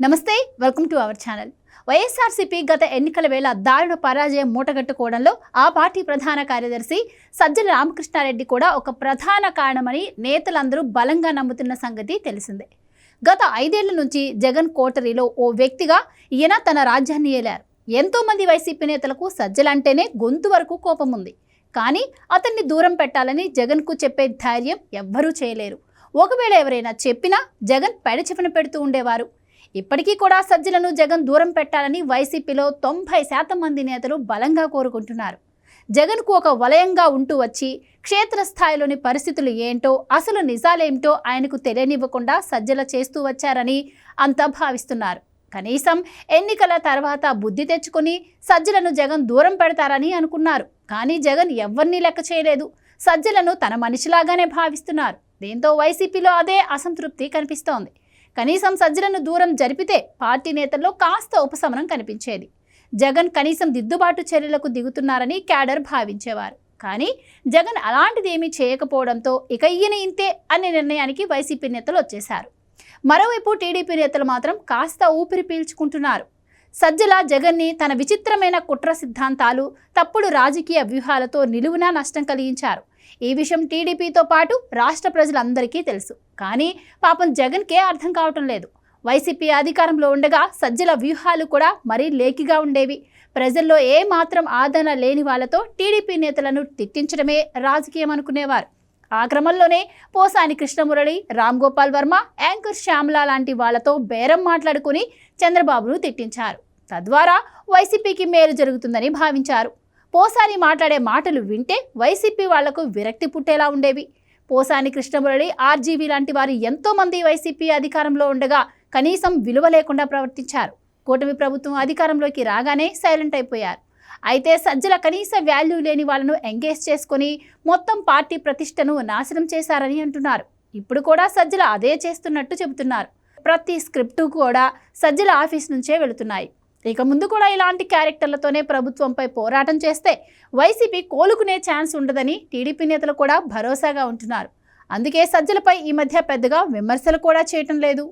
నమస్తే, welcome to our channel. YSRCP గత ఎన్నికల వేళ దారుణ పరాజయం మూటగట్టుకోవడంలో ఆ పార్టీ ప్రధాన కార్యదర్శి సజ్జల రామకృష్ణారెడ్డి కూడా ఒక ప్రధాన కారణమని నేతలందరూ బలంగా నమ్ముతున్న సంగతి తెలిసిందే. గత 5 ఏళ్ల నుంచి జగన్ కోటరీలో ఓ వ్యక్తిగా ఈయన తన రాజ్యాన్ని ఏలారు. ఎంతోమంది వైసీపీ నేతలకు సజ్జలంటేనే గొంతు వరకు కోపం ఉంది. కానీ అతన్ని దూరం పెట్టాలని జగన్కు చెప్పే ధైర్యం ఎవ్వరూ చేయలేరు. ఒకవేళ ఎవరైనా చెప్పినా జగన్ పెడచెవిన పెడుతూ ఉండేవారు. ఇప్పటికీ కూడా సజ్జలను జగన్ దూరం పెట్టాలని వైసీపీలో 90% మంది నేతలు బలంగా కోరుకుంటున్నారు. జగన్కు ఒక వలయంగా ఉంటూ వచ్చి క్షేత్రస్థాయిలోని పరిస్థితులు ఏంటో, అసలు నిజాలేమిటో ఆయనకు తెలియనివ్వకుండా సజ్జల చేస్తూ వచ్చారని అంతా భావిస్తున్నారు. కనీసం ఎన్నికల తర్వాత బుద్ధి తెచ్చుకొని సజ్జలను జగన్ దూరం పెడతారని అనుకున్నారు. కానీ జగన్ ఎవరినీ లెక్క చేయలేదు. సజ్జలను తన మనిషిలాగానే భావిస్తున్నారు. దీంతో వైసీపీలో అదే అసంతృప్తి కనిపిస్తోంది. కనీసం సజ్జలను దూరం జరిపితే పార్టీ నేతల్లో కాస్త ఉపశమనం కనిపించేది. జగన్ కనీసం దిద్దుబాటు చర్యలకు దిగుతున్నారని క్యాడర్ భావించేవారు. కానీ జగన్ అలాంటిది ఏమీ చేయకపోవడంతో ఇక ఈయన ఇంతే అనే నిర్ణయానికి వైసీపీ నేతలు వచ్చేశారు. మరోవైపు టీడీపీ నేతలు మాత్రం కాస్త ఊపిరి పీల్చుకుంటున్నారు. సజ్జల జగన్ని తన విచిత్రమైన కుట్ర సిద్ధాంతాలు, తప్పుడు రాజకీయ వ్యూహాలతో నిలువునా నష్టం కలిగించారు. ఈ విషయం టీడీపీతో పాటు రాష్ట్ర ప్రజలందరికీ తెలుసు. కానీ పాపం జగన్కే అర్థం కావటం లేదు. వైసీపీ అధికారంలో ఉండగా సజ్జల వ్యూహాలు కూడా మరీ లేకిగా ఉండేవి. ప్రజల్లో ఏ మాత్రం ఆదరణ లేని వాళ్లతో టీడీపీ నేతలను తిట్టించడమే రాజకీయం అనుకునేవారు. ఆ క్రమంలోనే పోసాని కృష్ణమురళి, రామ్ గోపాల్ వర్మ, యాంకర్ శ్యామల లాంటి వాళ్లతో బేరం మాట్లాడుకుని చంద్రబాబును తిట్టించారు. తద్వారా వైసీపీకి మేలు జరుగుతుందని భావించారు. పోసాని మాట్లాడే మాటలు వింటే వైసీపీ వాళ్లకు విరక్తి పుట్టేలా ఉండేవి. పోసాని కృష్ణమురళి, ఆర్జీవీ లాంటి వారు ఎంతోమంది వైసీపీ అధికారంలో ఉండగా కనీసం విలువ లేకుండా ప్రవర్తించారు. కూటమి ప్రభుత్వం అధికారంలోకి రాగానే సైలెంట్ అయిపోయారు. అయితే సజ్జల కనీస వాల్యూ లేని వాళ్ళను ఎంగేజ్ చేసుకుని మొత్తం పార్టీ ప్రతిష్టను నాశనం చేశారని అంటున్నారు. ఇప్పుడు కూడా సజ్జల అదే చేస్తున్నట్టు చెబుతున్నారు. ప్రతి స్క్రిప్టు కూడా సజ్జల ఆఫీస్ నుంచే వెళుతున్నాయి. ఇక ముందు కూడా ఇలాంటి క్యారెక్టర్లతోనే ప్రభుత్వంపై పోరాటం చేస్తే వైసీపీ కోలుకునే ఛాన్స్ ఉండదని టీడీపీ నేతలు కూడా భరోసాగా ఉంటున్నారు. అందుకే సజ్జలపై ఈ మధ్య పెద్దగా విమర్శలు కూడా చేయటం లేదు.